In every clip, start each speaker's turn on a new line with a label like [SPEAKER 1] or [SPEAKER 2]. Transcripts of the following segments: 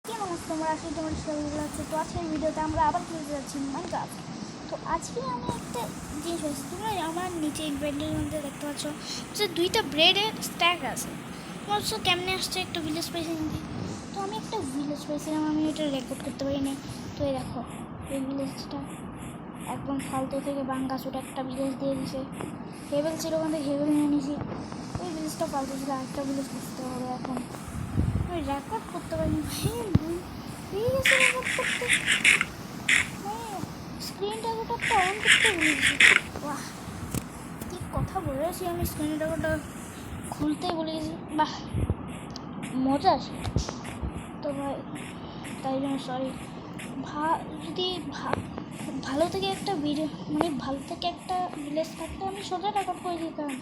[SPEAKER 1] কেমন আছো তোমরা? আসলে তোমার শরীর আছে। তো আজকের ভিডিওতে আমরা আবার খেলতে যাচ্ছি মাইনক্রাফট। তো আজকে আমি একটা জিনিস হয়েছে, তোমরা আমার নিচে ব্রেডের মধ্যে দেখতে পাচ্ছ যে দুইটা ব্রেডের স্ট্যাক আছে। তোমার হচ্ছে কেমনে আসছে একটা ভিলেজ পাইছি নাকি? তো আমি একটা ভিলেজ পাইছিলাম, আমি এটা রেকর্ড করতে পারি না। তো এই দেখো, এই ভিলেজটা একদম ফালতু থেকে বাঙ্গাচুটা একটা ভিলেজ দিয়ে দিছে। হেভেল ছিল, ওখান থেকে হেভেল নিয়ে নিয়েছি। ওই ভিলেজটা ফালতু ছিল, একটা ভিলেজ করতে হবে এখন। আমি রেকর্ড করতে পারিনি ভাই, পেয়ে গেছে রেকর্ড করতে। স্ক্রিন রেকর্ডারটা অন করতে বলেছি। বাহ, কী কথা বলেছি আমি, স্ক্রিন রেকর্ডার খুলতেই বলে গেছি। বাহ, মজা আসে তো ভাই, তাই জন্য সরি। যদি ভালো থেকে একটা ভিডিও, মানে ভালো থেকে একটা ভিলেজ থাকতে আমি সোজা রেকর্ড করে দিতাম,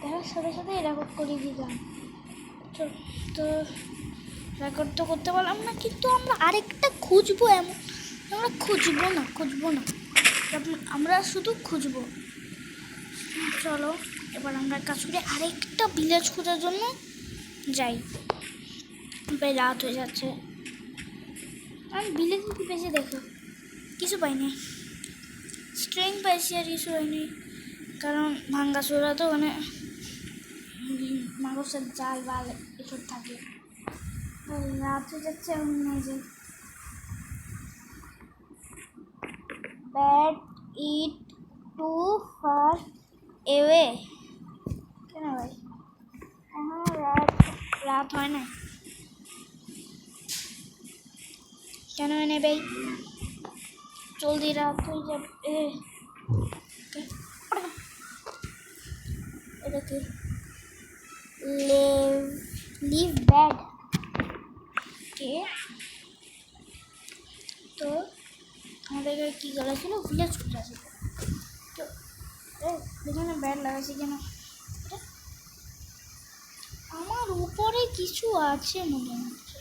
[SPEAKER 1] দেখার সাথে সাথেই রেকর্ড করে দিতাম। তো রেকর্ড তো করতে পারলাম না, কিন্তু আমরা আরেকটা খুঁজবো। এমন আমরা খুঁজবো না, আমরা শুধু খুঁজবো। চলো এবার আমরা কাজ করে আরেকটা ভিলেজ খোঁজার জন্য যাই। প্রায় রাত হয়ে যাচ্ছে, আমি ভিলেজ কি পেয়েছি দেখো, কিছু পাইনি। স্ট্রিং পাইছি আর কিছু পাইনি, কারণ ভাঙ্গাচোরা তো মানে মানুষের জাল বাল এসব থাকে। রাত হয়ে যাচ্ছে, আমি নাই যে bad it too far away. কেন ভাই এখন রাত হয় না কেন? এনে ভাই জলদি রাত হয়ে যাবে। এটা কি লিভ ব্যাড কে? তো আমাদের কী করা ছিল, ভিলেজ খোঁজা ছিল। তো এখানে ব্যাড লাগাচ্ছি কেন? আমার উপরে কিছু আছে মনে হচ্ছে,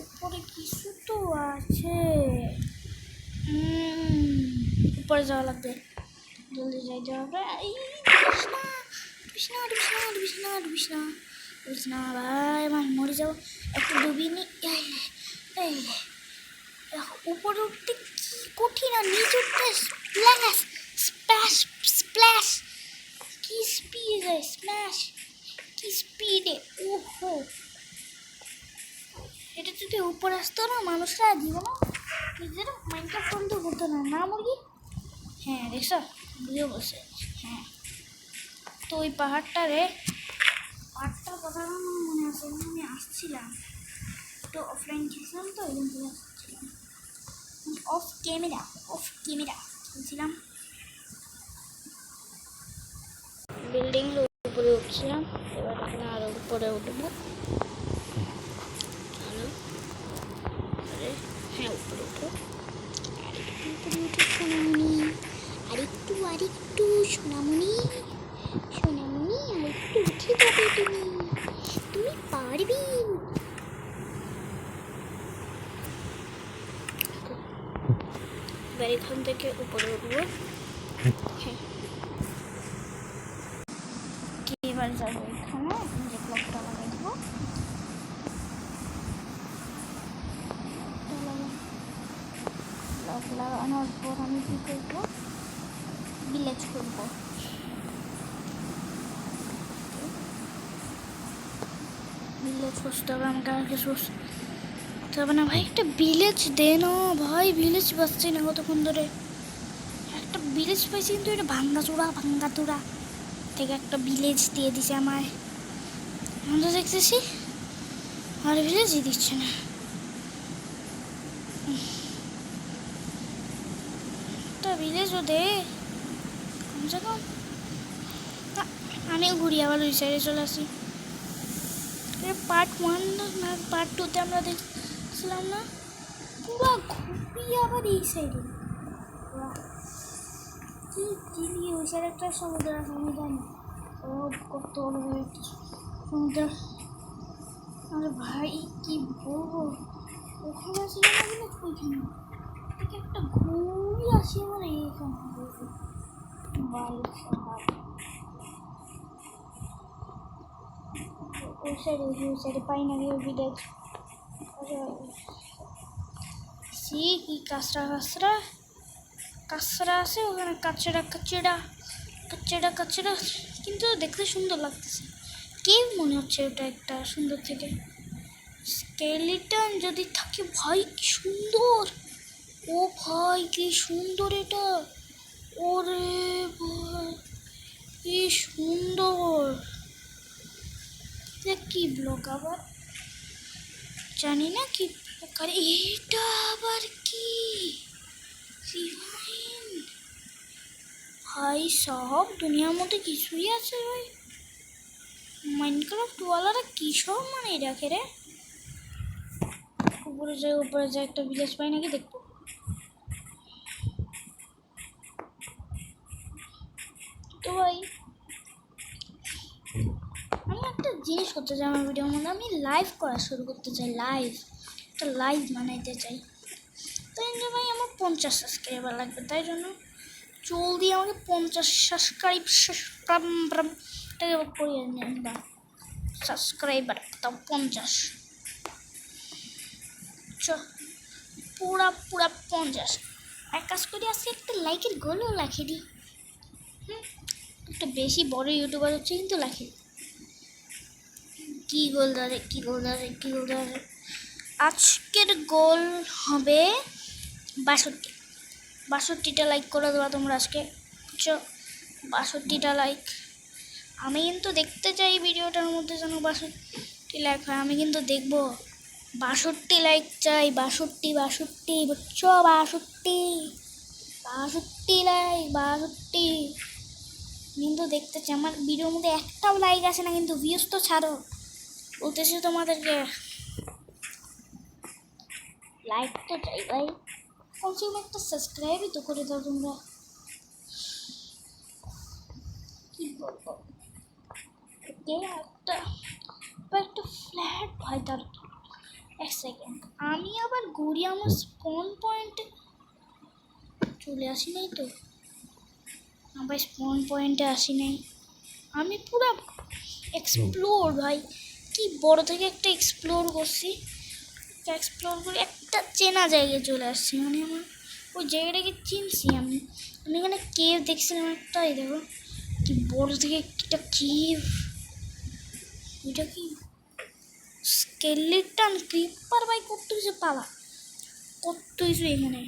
[SPEAKER 1] উপরে কিছু তো আছে। উপরে যাওয়া লাগবে, জলদি যাইতে হবে। না ভাই, আমার মরে যাবো, একটু ডুবিয়ে নি। উপরে উঠতে কি কঠিন, আর নিচে উঠতে স্প্ল্যাশ স্প্ল্যাশ স্প্ল্যাশ, কি স্পিড যায়, স্ম্যাশ কি স্পিডে। ওহো, এটা যদি উপরে আসতো না, মানুষরা জীবনও নিজের মাইন্ডক্রাফট বন্ধ করতো না। না মুরগি? হ্যাঁ দেখছো, বুঝে বসে। হ্যাঁ, তো ওই পাহাড়টার কথা মনে আছে, আমি আসছিলাম তো অফলাইন খেয়েছিলাম, তো ওই জন্য আসছিলাম অফ ক্যামেরা খেলছিলাম। বিল্ডিং উপরে উঠছিলাম, এবার এখানে আরো উপরে উঠবো। হ্যাঁ, উপরে উঠো, উপরে উঠো সোনামণি, আরেকটু সোনামণি, আরেকটু উঠে যাবে তুমি পারবি। এবার এখান থেকে উপরে উঠবো। হ্যাঁ, এবার যাবো এখানে, যে ক্লকটা লাগাই দেবো। ব্লক লাগানোর পর আমি কী করবো, ভিলেজ করবো। ভিলেজ খুঁজতে হবে আমাকে, আর কিছু খুঁজতে হবে না ভাই। একটা ভিলেজ দে না ভাই, ভিলেজ পাচ্ছি না কতক্ষণ ধরে। একটা ভিলেজ পাইছি, কিন্তু এটা ভাঙ্গাচোরা থেকে একটা ভিলেজ দিয়ে দিছে আমায়। আমি তো দেখতেছি আর ভিলেজই দিচ্ছে না। একটা ভিলেজও দে কমসে কম। আমিও ঘুরি, আবার ওই সাইডে চলে আসি। পার্ট 1 না পার্ট 2তে আমরা দেখছিলাম না, পুরো ঘুরিয়ে আবার এই সাইডে। কি দিবি, ওই সাইডে একটা সমুদ্র আছে, আমি জানি ও কত বড় একটা সমুদ্র। আরে ভাই কি বলবো, ওখানে আসি না, ওইখানে থেকে একটা ঘুরি আসি আমার এইখানে ওই সাইডে পাই না ভিলেজ। কি কাঁচরা কাঁচরা কাঁচরা আছে ওখানে, কাচড়া কাচড়া কাচড়া কাচড়া, কিন্তু দেখতে সুন্দর লাগতেছে। কেভ মনে হচ্ছে ওটা একটা সুন্দর থেকে। স্কেলিটন যদি থাকে ভাই কি সুন্দর, ও ভাই কি সুন্দর এটা, ওরে ভাই কি সুন্দর। কি ব্লক আবার জানি না কি ব্লক, আর এটা আবার কি ভাই সব দুনিয়ার মধ্যে কিছুই আছে ভাই। মাইনক্রাফট ওয়ালারা কি সব মানে রাখে রে। উপরে যায় একটা ভিলেজ পাই নাকি দেখবো। তো ভাই আমি একটা জিনিস করতে চাই আমার ভিডিওর মধ্যে, আমি লাইভ করা শুরু করতে চাই, একটা লাইভ বানাইতে চাই। তাই জন্য ভাই আমার 50 সাবস্ক্রাইবার লাগবে, তাই জন্য জলদি আমাকে 50 সাবস্ক্রাইবার করিয়ে নেন বা সাবস্ক্রাইবার তাও 50 পুরা 50। এক কাজ করি আজকে একটা লাইকের গোলও লাখে দিই। একটা বেশি বড় ইউটিউবার হচ্ছে কিন্তু লাখে কি গোল দাঁড়ে কি গোল দাঁড়ে কি গোল দাঁড়ে। আজকের গোল হবে 62টা লাইক করে দেওয়া তোমরা আজকে, বুঝছো? 62টা লাইক। আমি কিন্তু দেখতে চাই ভিডিওটার মধ্যে যেন 62 লাইক হয়, আমি কিন্তু দেখবো। 62 লাইক চাই, 62 বুঝছো? 62 লাইক, 62 কিন্তু দেখতে চাই। আমার ভিডিওর মধ্যে একটাও লাইক আসে না, কিন্তু ভিউজ তো ছাড়ো, বলতেছি তোমাদেরকে লাইক তো চাই ভাই, কমসে কম একটা সাবস্ক্রাইবই তো করে দাও তোমরা। কি বলবো, একটা ফ্ল্যাট ভাই, তার এক সেকেন্ড আমি আবার ঘুরি আমার স্পন পয়েন্টে চলে আসি নাই তো, আবার স্পন পয়েন্টে আসি নাই। আমি পুরো এক্সপ্লোর ভাই, কি বড় থেকে একটা এক্সপ্লোর করছি, এক্সপ্লোর করে একটা চেনা জায়গায় চলে আসছি। মানে আমার ওই জায়গাটাকে চিনছি আমি। এখানে কেভ দেখছিলাম একটা, এই দেখো কি বড় থেকে একটা কেভ, এটা কি স্কেলিটন ক্রিপার ভাই, কত কিছু পালা, কত কিছু এখানে।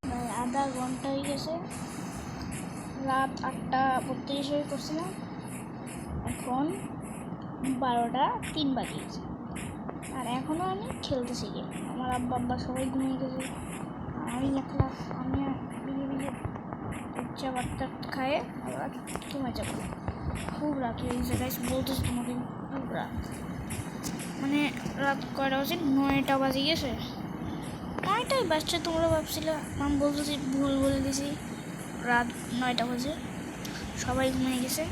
[SPEAKER 1] ভাই আধা ঘন্টা হয়ে গেছে, রাত 8:32 করছিলাম, এখন 12:03 বাজিয়েছে, আর এখনও আমি খেলতেছি গেম। আমার আব্বা সবাই ঘুমিয়ে গেছে, আমি একলা, আমি বিজে ইচ্ছা বাচ্চা খায়ে আবার ঘুমিয়ে যাবো। খুব রাত হয়ে গেছে গাইস, বলতেছি তোমাকে খুব রাত, মানে রাত কয়টা বাজে, 9টা বাজে গেছে, 9টায় বাজছে। তোমরা ভাবছিলে আমি বলতেছি, ভুল বলে দিয়েছি, রাত 9টা বাজে। সবাই ঘুমিয়ে গেছে,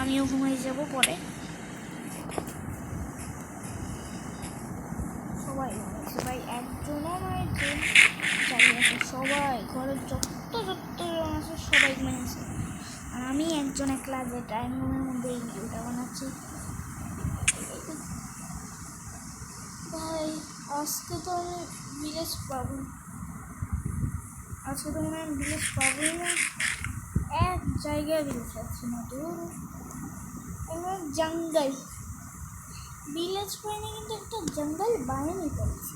[SPEAKER 1] আমিও ঘুমিয়ে যাব পরে। সবাই ঘুমিয়েছে ভাই, একজনও নয় যে চালিয়ে আছে, সবাই ঘরের যতজন আছে সবাই ঘুমিয়েছে, আর আমি একজন একলা যে টাইম রুমের মধ্যে এই ভিডিওটা বানাচ্ছি। ভাই আজকে তো আমি ভিলেজ পাবো, আজকে তো মনে হয় ভিলেজ পাবোই না, এক জায়গায় ভিলেজ পাচ্ছি না, দূর এবার জঙ্গল ভিলেজ পাইনি, কিন্তু একটা জঙ্গল বানিয়ে পেরেছি।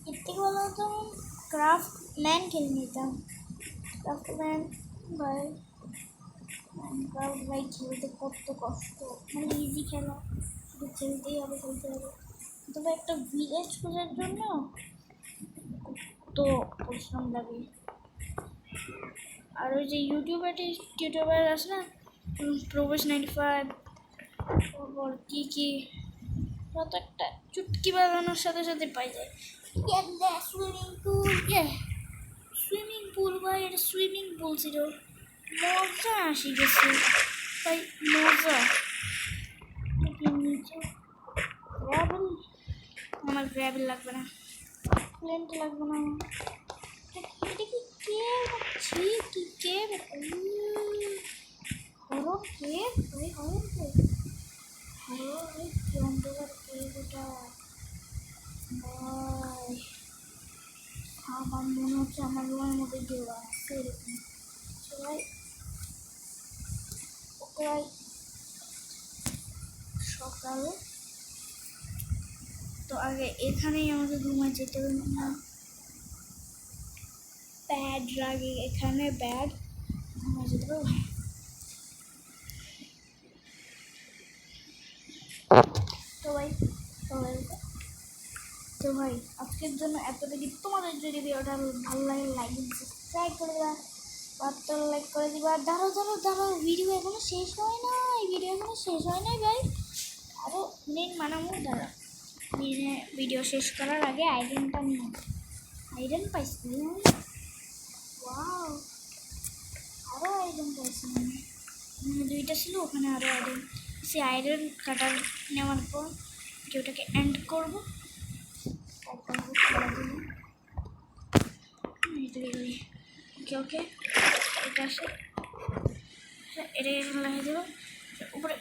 [SPEAKER 1] এর থেকে ভালো হতো ক্রাফট ম্যান কিনে নিতাম। ক্রাফট ম্যান ভাই, ক্রাফট ভাই খেলতে কত কষ্ট, মানে ইজি খেলা, শুধু খেলতেই হবে খেলতে হবে, তবে একটা ভিলেজ খোঁজার জন্য তো পরিশ্রম লাগে। আর ওই যে টিউটোবার আছে না, প্রবেশ 95, তারপর কি কত একটা চুটকি বাজানোর সাথে সাথে পাই যায় সুইমিং পুল ভাই, এটা সুইমিং পুল ছিল, মজা আসি গেছে তাই মজা। গ্র্যাবেল, আমার গ্র্যাবেল লাগবে না, প্লেনটা লাগবে না, এটা কি ছি কি কেভ, হরর কেভ ভাই, হরর কেভ, হরর কি অন্ধকার কেভ এটা ভাই। আমার মনে হচ্ছে আমার রুমের মধ্যে কেউ আসছে এরকম। সবাই প্রায় সকাল, তো আগে এখানেই আমাদের রুমে যেতে হবে না, ব্যাড লাগে এখানে, ব্যাড ঘুমে যেতে হবে। তো ভাই তো ভাই আজকের জন্য এতটুকু। তোমাদের যদি ভিডিওটা ভালো লাগে লাইক সাবস্ক্রাইব করে দেবা, পাঁচটা লাইক করে দিবা। আর দাঁড়াও ভিডিও এখনো শেষ হয় নাই, ভিডিও এখনো শেষ হয় নাই ভাই, আরও দিন মানামো। দাঁড়া ভিডিও শেষ করার আগে আইরনটা নিয়ে, আইরন পাইছি, ওয়াও আরও আইরন পাইছি, দুইটা ছিল ওখানে আরও আইরন। সে আইরন কাটার নেওয়ার পর ভিডিওটাকে এন্ড করবো। ওকে ওকে, এটা আসে, এটা লাগিয়ে দেবো উপরে।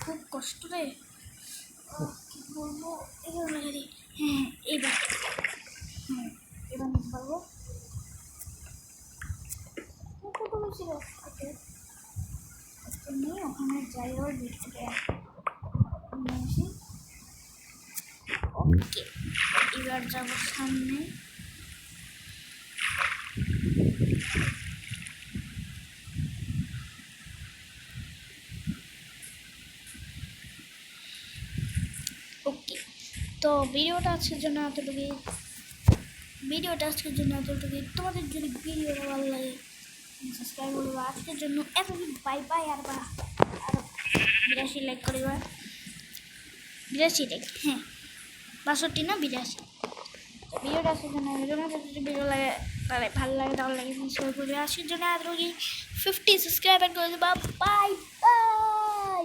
[SPEAKER 1] খুব কষ্ট রে, কি বলবো, এগুলো লাগিয়ে দিই। হ্যাঁ এইবার, হ্যাঁ এবার নিতে পারবো। কত ছিল ওকে, নিয়ে ওখানে যাই ওর ভিড় থেকে নিয়ে আসি। ওকে এবার যাবো সামনে। ওকে তো ভিডিওটা আজকের জন্য এতটুকুই, তোমাদের যদি ভিডিওটা ভালো লাগে সাবস্ক্রাইব করবা। আজকের জন্য এতটুকু, বাই বাই। আর 82 লাইক করবা, 82 লাইক, হ্যাঁ 62 না 82। তো ভিডিওটা আজকের জন্য যদি ভিডিও লাগে তাহলে ভালো লাগে তাহলে সাবস্ক্রাইব করবে। আজকের জন্য এতটুকুই, 50 সাবস্ক্রাইবার করে দেবা। Bye bye.